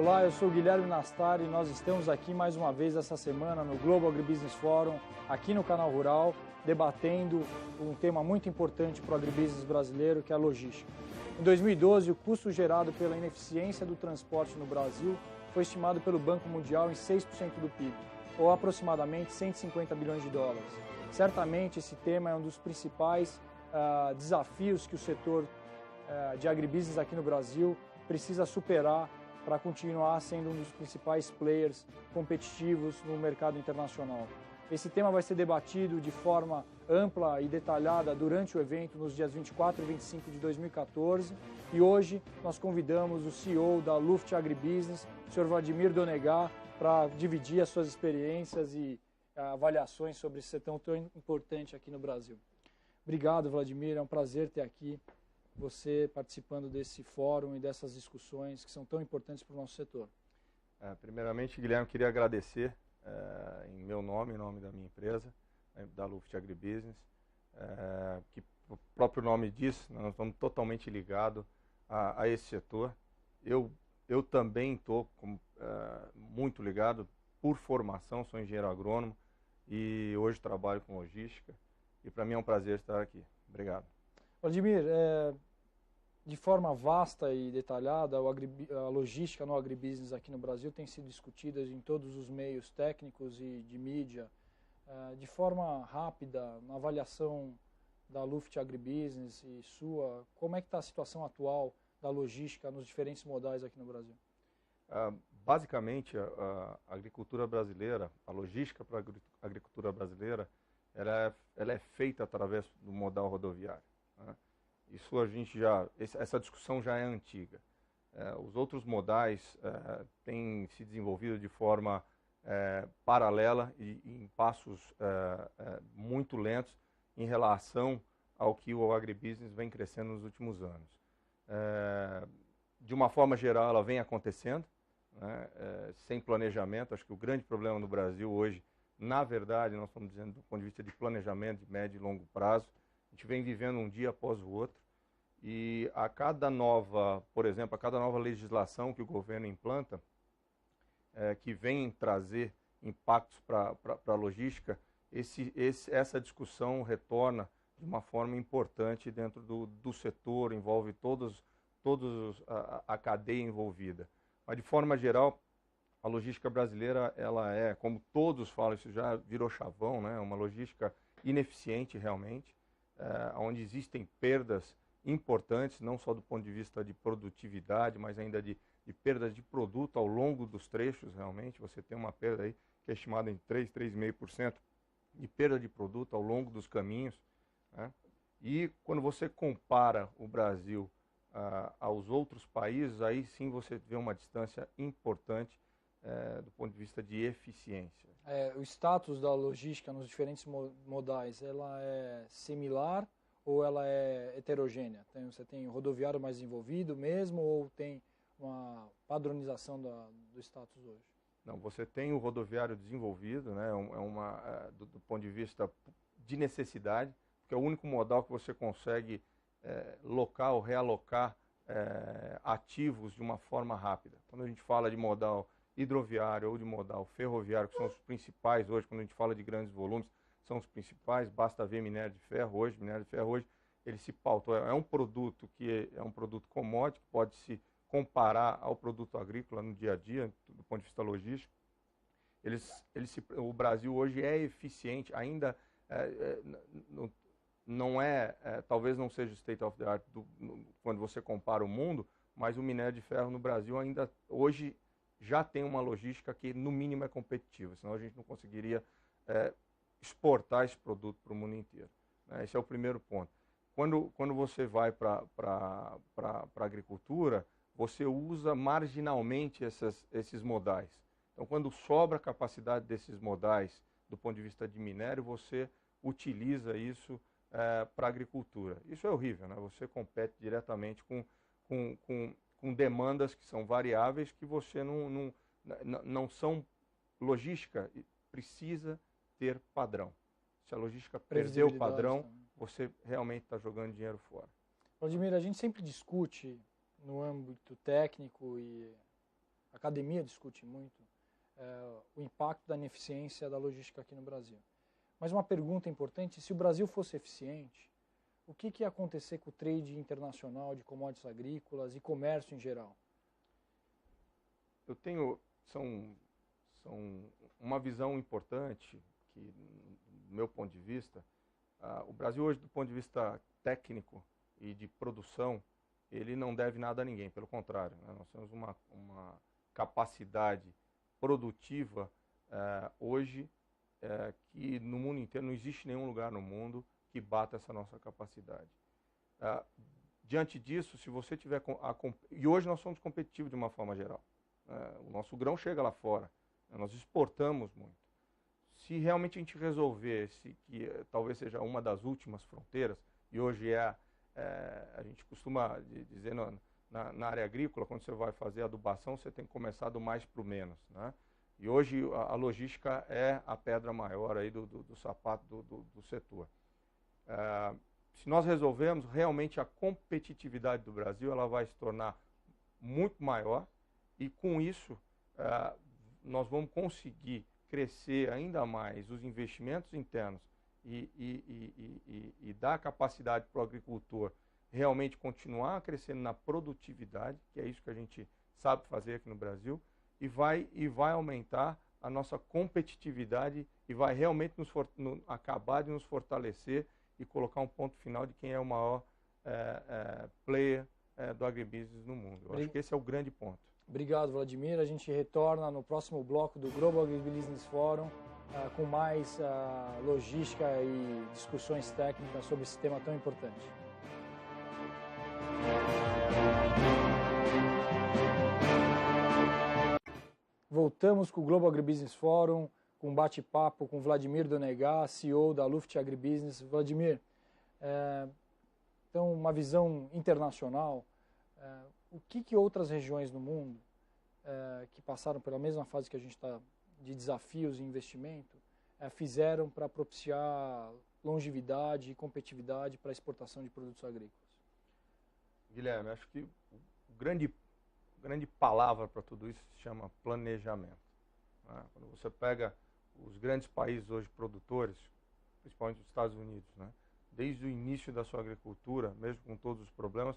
Olá, eu sou o Guilherme Nastari e nós estamos aqui mais uma vez essa semana no Global Agribusiness Forum, aqui no Canal Rural, debatendo um tema muito importante para o agribusiness brasileiro, que é a logística. Em 2012, o custo gerado pela ineficiência do transporte no Brasil foi estimado pelo Banco Mundial em 6% do PIB, ou aproximadamente 150 bilhões de dólares. Certamente esse tema é um dos principais desafios que o setor de agribusiness aqui no Brasil precisa superar para continuar sendo um dos principais players competitivos no mercado internacional. Esse tema vai ser debatido de forma ampla e detalhada durante o evento nos dias 24 e 25 de 2014 e hoje nós convidamos o CEO da Luft Agribusiness, o Sr. Vladimir Donegat, para dividir as suas experiências e avaliações sobre esse setor tão importante aqui no Brasil. Obrigado, Vladimir, é um prazer ter aqui você participando desse fórum e dessas discussões que são tão importantes para o nosso setor. Primeiramente, Guilherme, queria agradecer em meu nome, em nome da minha empresa, da Luft Agribusiness, que o próprio nome diz, nós estamos totalmente ligados a esse setor. Eu também estou muito ligado por formação, sou engenheiro agrônomo e hoje trabalho com logística e para mim é um prazer estar aqui. Obrigado. Vladimir, de forma vasta e detalhada, a logística no agribusiness aqui no Brasil tem sido discutida em todos os meios técnicos e de mídia. De forma rápida, na avaliação da Luft Agribusiness e sua, como é que está a situação atual da logística nos diferentes modais aqui no Brasil? Basicamente, a agricultura brasileira, a logística para a agricultura brasileira, ela é feita através do modal rodoviário, né? Isso essa discussão já é antiga. Os outros modais têm se desenvolvido de forma paralela e em passos muito lentos em relação ao que o agribusiness vem crescendo nos últimos anos. De uma forma geral, ela vem acontecendo, né, sem planejamento. Acho que o grande problema no Brasil hoje, na verdade, nós estamos dizendo do ponto de vista de planejamento de médio e longo prazo, a gente vem vivendo um dia após o outro e a cada nova, por exemplo, a cada nova legislação que o governo implanta, que vem trazer impactos para a logística, essa discussão retorna de uma forma importante dentro do setor, envolve todos a cadeia envolvida. Mas de forma geral, a logística brasileira, ela é, como todos falam, isso já virou chavão, né? Uma logística ineficiente realmente, onde existem perdas importantes, não só do ponto de vista de produtividade, mas ainda de perdas de produto ao longo dos trechos, realmente. Você tem uma perda aí que é estimada em 3,5% de perda de produto ao longo dos caminhos, né? E quando você compara o Brasil aos outros países, aí sim você vê uma distância importante do ponto de vista de eficiência. O status da logística nos diferentes modais, ela é similar ou ela é heterogênea? Você tem o rodoviário mais desenvolvido mesmo ou tem uma padronização do status hoje? Não, você tem o rodoviário desenvolvido, né, do ponto de vista de necessidade, porque é o único modal que você consegue locar ou realocar ativos de uma forma rápida. Quando a gente fala de modal hidroviário ou de modal ferroviário, que são os principais hoje, quando a gente fala de grandes volumes, são os principais, basta ver minério de ferro hoje. Minério de ferro hoje, ele se pauta, é um produto que é um produto commodity, que pode se comparar ao produto agrícola no dia a dia, do ponto de vista logístico. O Brasil hoje é eficiente, ainda talvez não seja o state of the art quando você compara o mundo, mas o minério de ferro no Brasil ainda hoje já tem uma logística que no mínimo é competitiva, senão a gente não conseguiria exportar esse produto para o mundo inteiro, né? Esse é o primeiro ponto. Quando você vai para a agricultura, você usa marginalmente esses modais. Então, quando sobra a capacidade desses modais do ponto de vista de minério, você utiliza isso para a agricultura. Isso é horrível, né? Você compete diretamente com demandas que são variáveis, que você não são logística, precisa ter padrão. Se a logística perder o padrão, também, você realmente está jogando dinheiro fora. Vladimir, a gente sempre discute no âmbito técnico e a academia discute muito o impacto da ineficiência da logística aqui no Brasil. Mas uma pergunta importante, se o Brasil fosse eficiente, o que ia acontecer com o trade internacional de commodities agrícolas e comércio em geral? Eu tenho, são uma visão importante que, do meu ponto de vista, o Brasil hoje, do ponto de vista técnico e de produção, ele não deve nada a ninguém, pelo contrário, né? Nós temos uma capacidade produtiva hoje que no mundo inteiro não existe nenhum lugar no mundo que bata essa nossa capacidade. Diante disso, se você tiver... E hoje nós somos competitivos de uma forma geral. O nosso grão chega lá fora, nós exportamos muito. Se realmente a gente resolvesse, que talvez seja uma das últimas fronteiras, e hoje a gente costuma dizer na área agrícola, quando você vai fazer adubação, você tem que começar do mais para o menos, né? E hoje a logística é a pedra maior aí do sapato do setor. Se nós resolvermos, realmente a competitividade do Brasil ela vai se tornar muito maior e com isso nós vamos conseguir crescer ainda mais os investimentos internos e dar capacidade para o agricultor realmente continuar crescendo na produtividade, que é isso que a gente sabe fazer aqui no Brasil, e vai aumentar a nossa competitividade e vai realmente acabar de nos fortalecer e colocar um ponto final de quem é o maior player do agribusiness no mundo. Eu acho que esse é o grande ponto. Obrigado, Vladimir. A gente retorna no próximo bloco do Global Agribusiness Forum com mais logística e discussões técnicas sobre esse tema tão importante. Voltamos com o Global Agribusiness Forum, com um bate-papo com Vladimir Donegat, CEO da Luft Agribusiness. Vladimir, então uma visão internacional, o que outras regiões no mundo que passaram pela mesma fase que a gente está de desafios e investimento fizeram para propiciar longevidade e competitividade para a exportação de produtos agrícolas? Guilherme, acho que o grande palavra para tudo isso se chama planejamento, né? Quando você pega os grandes países hoje produtores, principalmente os Estados Unidos, né? Desde o início da sua agricultura, mesmo com todos os problemas,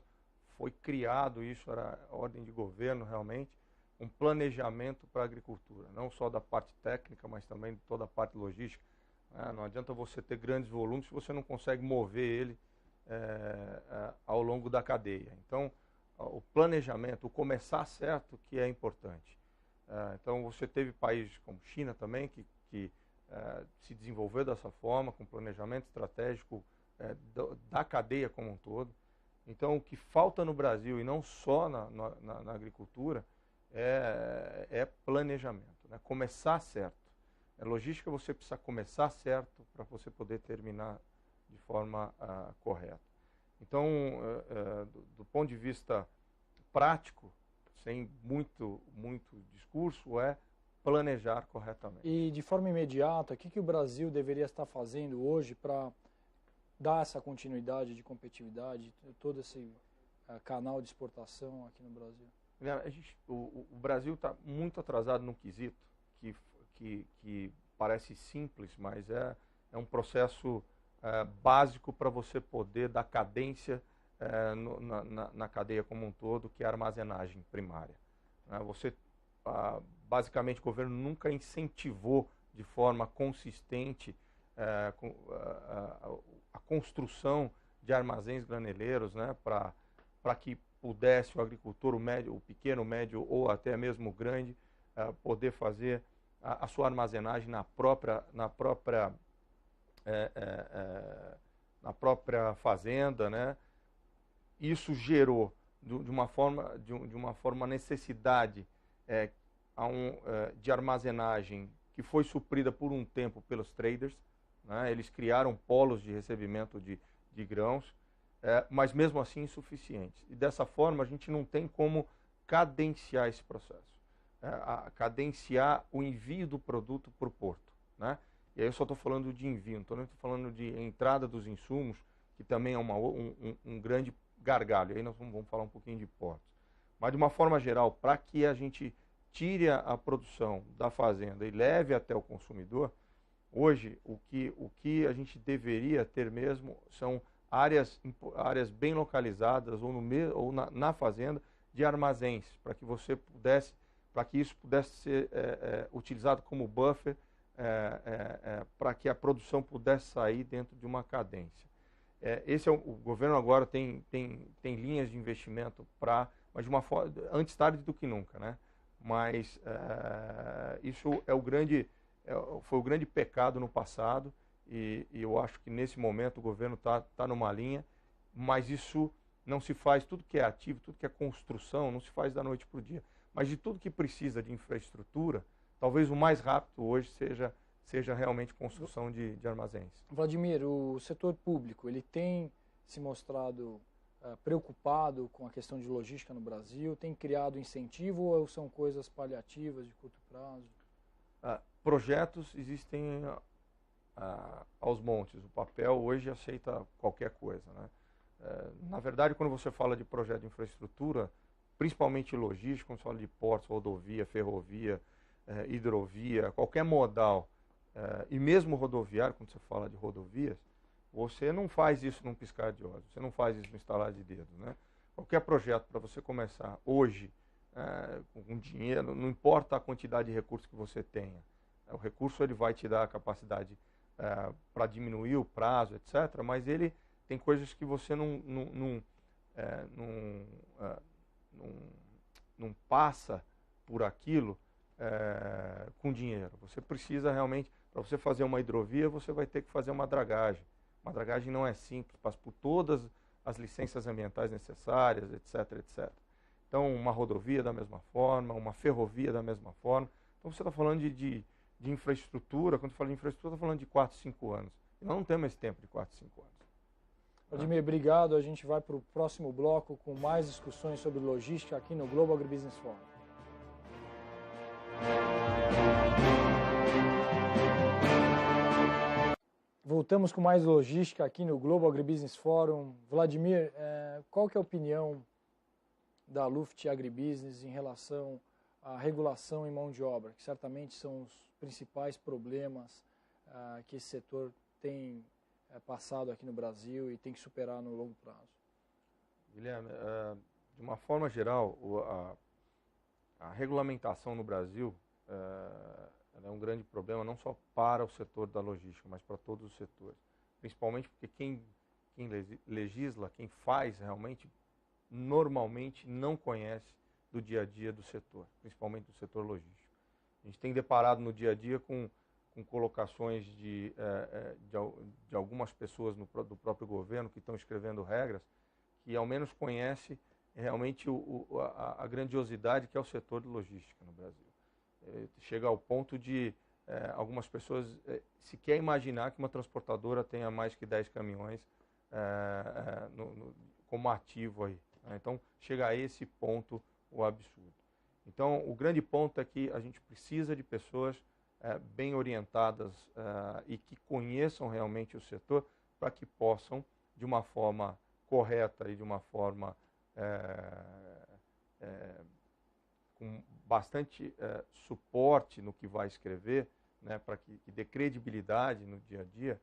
foi criado, isso era ordem de governo realmente, um planejamento para a agricultura, não só da parte técnica, mas também de toda a parte logística. Não adianta você ter grandes volumes se você não consegue mover ele ao longo da cadeia. Então, o planejamento, o começar certo, que é importante. Então, você teve países como China também, que se desenvolveu dessa forma, com planejamento estratégico da cadeia como um todo. Então, o que falta no Brasil, e não só na agricultura, é planejamento, né? Começar certo. Logística, você precisa começar certo para você poder terminar de forma correta. Então, do ponto de vista prático, sem muito discurso, é planejar corretamente. E de forma imediata, o que o Brasil deveria estar fazendo hoje para dar essa continuidade de competitividade, todo esse canal de exportação aqui no Brasil? O Brasil está muito atrasado num quesito que parece simples, mas é um processo básico para você poder dar cadência na cadeia como um todo, que é a armazenagem primária. Basicamente, o governo nunca incentivou de forma consistente a construção de armazéns graneleiros, né, para que pudesse o agricultor, o pequeno, médio ou até mesmo o grande, poder fazer a sua armazenagem na própria fazenda, né? Isso gerou de uma forma necessidade de armazenagem que foi suprida por um tempo pelos traders, né? Eles criaram polos de recebimento de grãos, mas mesmo assim insuficientes. E dessa forma a gente não tem como cadenciar esse processo, cadenciar o envio do produto para o porto, né? E aí eu só estou falando de envio, não estou falando de entrada dos insumos, que também é um grande gargalho. Aí nós vamos falar um pouquinho de portos. Mas de uma forma geral, para que a gente tire a produção da fazenda e leve até o consumidor, hoje o que a gente deveria ter mesmo são áreas bem localizadas ou na fazenda de armazéns, para que isso pudesse ser utilizado como buffer, para que a produção pudesse sair dentro de uma cadência. O governo agora tem linhas de investimento mas de uma forma, antes tarde do que nunca, né? Mas isso foi o grande pecado no passado, e eu acho que nesse momento o governo está numa linha, mas isso não se faz, tudo que é ativo, tudo que é construção, não se faz da noite para o dia. Mas de tudo que precisa de infraestrutura, talvez o mais rápido hoje seja realmente construção de armazéns. Vladimir, o setor público, ele tem se mostrado preocupado com a questão de logística no Brasil, tem criado incentivo ou são coisas paliativas de curto prazo? Projetos existem aos montes. O papel hoje aceita qualquer coisa, né? Na verdade, quando você fala de projeto de infraestrutura, principalmente logístico, quando você fala de portos, rodovia, ferrovia, hidrovia, qualquer modal, e mesmo rodoviário, quando você fala de rodovias, você não faz isso num piscar de olhos, você não faz isso no estalar de dedos, né? Qualquer projeto para você começar hoje, com dinheiro, não importa a quantidade de recursos que você tenha, o recurso ele vai te dar a capacidade para diminuir o prazo, etc., mas ele tem coisas que você não passa por aquilo com dinheiro. Você precisa realmente, para você fazer uma hidrovia, você vai ter que fazer uma dragagem. Uma dragagem não é simples, passa por todas as licenças ambientais necessárias, etc., etc. Então, uma rodovia da mesma forma, uma ferrovia da mesma forma. Então, você está falando de infraestrutura, quando fala de infraestrutura, está falando de 4, 5 anos. E nós não temos esse tempo de 4, 5 anos. Vladimir, obrigado. A gente vai para o próximo bloco com mais discussões sobre logística aqui no Global Agribusiness Forum. Voltamos com mais logística aqui no Global Agribusiness Forum. Vladimir, qual que é a opinião da Luft Agribusiness em relação à regulação em mão de obra, que certamente são os principais problemas que esse setor tem passado aqui no Brasil e tem que superar no longo prazo? Guilherme, de uma forma geral, a regulamentação no Brasil é um grande problema não só para o setor da logística, mas para todos os setores. Principalmente porque quem legisla, quem faz realmente, normalmente não conhece do dia a dia do setor, principalmente do setor logístico. A gente tem deparado no dia a dia com colocações de algumas pessoas do próprio governo que estão escrevendo regras que ao menos conhece realmente a grandiosidade que é o setor de logística no Brasil. Chega ao ponto de algumas pessoas sequer imaginar que uma transportadora tenha mais que 10 caminhões como ativo aí. Né? Então, chega a esse ponto o absurdo. Então, o grande ponto é que a gente precisa de pessoas bem orientadas e que conheçam realmente o setor para que possam, de uma forma correta e de uma forma com bastante suporte no que vai escrever, né, para que dê credibilidade no dia a dia,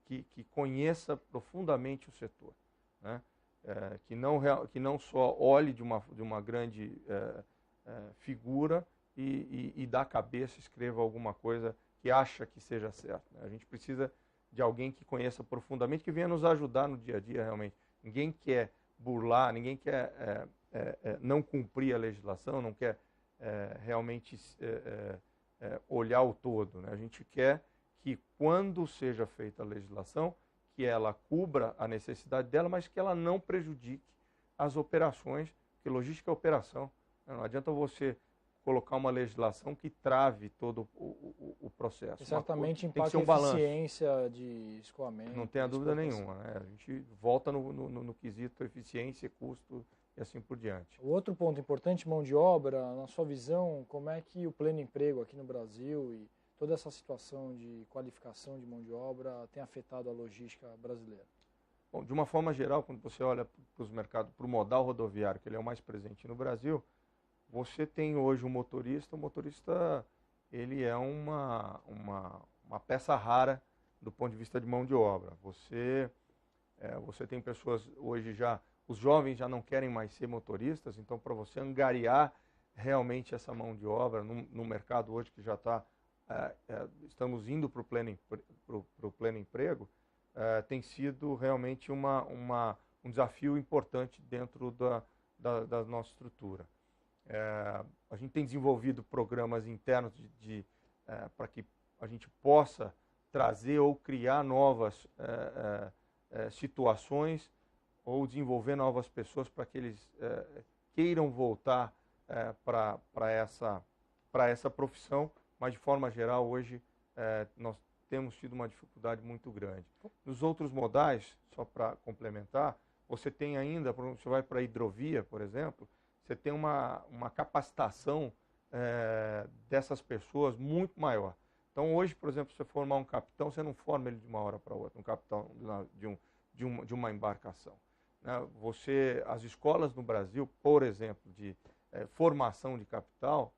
que conheça profundamente o setor, né, que não só olhe de uma grande figura e da cabeça escreva alguma coisa que acha que seja certo. Né? A gente precisa de alguém que conheça profundamente, que venha nos ajudar no dia a dia realmente. Ninguém quer burlar, ninguém quer não cumprir a legislação, não quer realmente olhar o todo. Né? A gente quer que quando seja feita a legislação, que ela cubra a necessidade dela, mas que ela não prejudique as operações, porque logística é operação. Não adianta você colocar uma legislação que trave todo o processo. E certamente tem que ser impacta a eficiência de escoamento. Não tem a dúvida nenhuma. Né? A gente volta no quesito eficiência, custo e assim por diante. O outro ponto importante, mão de obra, na sua visão, como é que o pleno emprego aqui no Brasil e toda essa situação de qualificação de mão de obra tem afetado a logística brasileira? Bom, de uma forma geral, quando você olha para os mercados, para o modal rodoviário, que ele é o mais presente no Brasil, você tem hoje um motorista, o motorista ele é uma peça rara do ponto de vista de mão de obra. Você tem pessoas hoje já, os jovens já não querem mais ser motoristas, então para você angariar realmente essa mão de obra no mercado hoje que já está, estamos indo para o pleno emprego, tem sido realmente um desafio importante dentro da nossa estrutura. A gente tem desenvolvido programas internos para que a gente possa trazer ou criar novas situações ou desenvolver novas pessoas para que eles queiram voltar para essa profissão, mas de forma geral hoje nós temos tido uma dificuldade muito grande. Nos outros modais, só para complementar, você tem ainda, você vai para a hidrovia, por exemplo, você tem uma capacitação dessas pessoas muito maior. Então hoje, por exemplo, se você formar um capitão, você não forma ele de uma hora para outra, um capitão de uma embarcação. Né? As escolas no Brasil, por exemplo, de formação de capitão,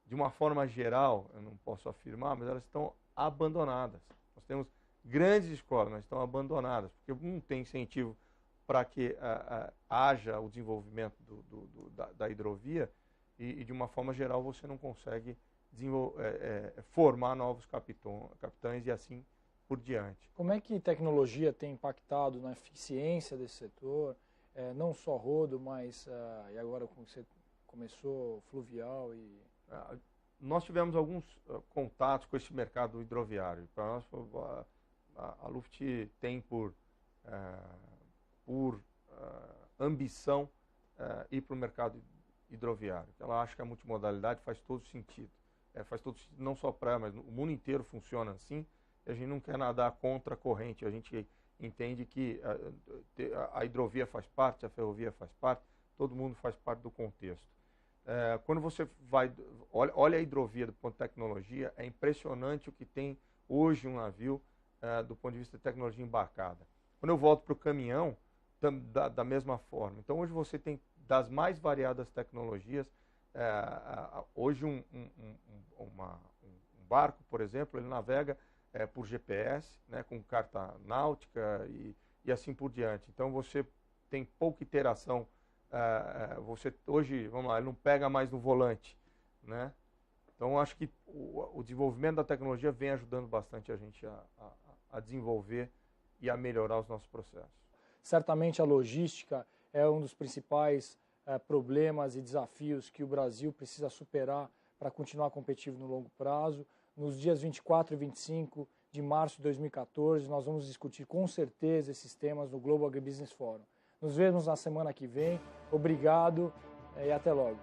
de uma forma geral, eu não posso afirmar, mas elas estão abandonadas. Nós temos grandes escolas, mas estão abandonadas, porque não tem incentivo para que haja o desenvolvimento da hidrovia e, de uma forma geral, você não consegue formar novos capitães e assim por diante. Como é que tecnologia tem impactado na eficiência desse setor? Não só rodo, mas e agora como você começou fluvial e... Nós tivemos alguns contatos com esse mercado hidroviário. Para nós, a Luft tem por ambição ir para o mercado hidroviário. Ela acha que a multimodalidade faz todo sentido. Faz todo sentido não só para ela, mas o mundo inteiro funciona assim. E a gente não quer nadar contra a corrente. A gente entende que a hidrovia faz parte, a ferrovia faz parte, todo mundo faz parte do contexto. Quando você olha a hidrovia do ponto de tecnologia, é impressionante o que tem hoje um navio do ponto de vista de tecnologia embarcada. Quando eu volto para o caminhão, da mesma forma. Então hoje você tem das mais variadas tecnologias. Hoje um barco, por exemplo, ele navega por GPS, né, com carta náutica e assim por diante. Então você tem pouca iteração. Você hoje, vamos lá, ele não pega mais no volante, né? Então acho que o desenvolvimento da tecnologia vem ajudando bastante a gente a desenvolver e a melhorar os nossos processos. Certamente a logística é um dos principais problemas e desafios que o Brasil precisa superar para continuar competitivo no longo prazo. Nos dias 24 e 25 de março de 2014, nós vamos discutir com certeza esses temas no Global Agribusiness Forum. Nos vemos na semana que vem. Obrigado e até logo.